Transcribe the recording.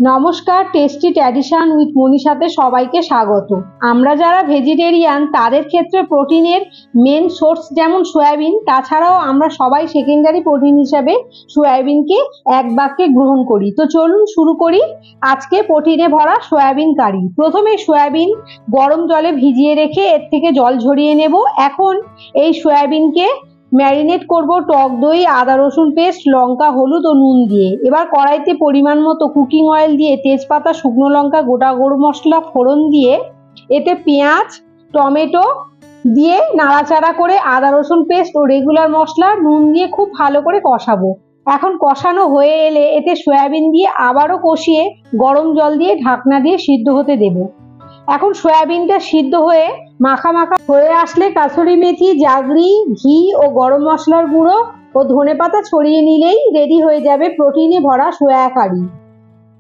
নমস্কার, tasty tradition with মনীষাতে সবাইকে স্বাগত। আমরা যারা ভেজিটেরিয়ান তাদের ক্ষেত্রে প্রোটিনের মেন সোর্স যেমন সয়াবিন, তাছাড়াও আমরা সবাই সেকেন্ডারি প্রোটিন হিসাবে সয়াবিনকে এক বাক্যে গ্রহণ করি। তো চলুন শুরু করি আজকে প্রোটিনে ভরা সয়াবিন কারি। প্রথমে সয়াবিন গরম জলে ভিজিয়ে রেখে এর থেকে জল ঝরিয়ে নেব। এখন এই সয়াবিনকে ম্যারিনেট করব টক দই, আদা রসুন পেস্ট, লঙ্কা, হলুদ ও নুন দিয়ে। এবার কড়াইতে পরিমাণ মতো কুকিং অয়েল দিয়ে তেজপাতা, শুকনো লঙ্কা, গোটা গরম মশলা ফোড়ন দিয়ে এতে পেঁয়াজ, টমেটো দিয়ে নাড়াচাড়া করে আদা রসুন পেস্ট ও রেগুলার মশলা নুন দিয়ে খুব ভালো করে কষাবো। এখন কষানো হয়ে এলে এতে সয়াবিন দিয়ে আবারও কষিয়ে গরম জল দিয়ে ঢাকনা দিয়ে সিদ্ধ হতে দেবো। এখন সয়াবিনটা সিদ্ধ হয়ে মাখা মাখা হয়ে আসলে কাসুরি মেথি, জাগরি, ঘি ও গরম মশলার গুঁড়ো ও ধনেপাতা ছড়িয়ে নিলেই রেডি হয়ে যাবে প্রোটিনে ভরা সয়া কারি।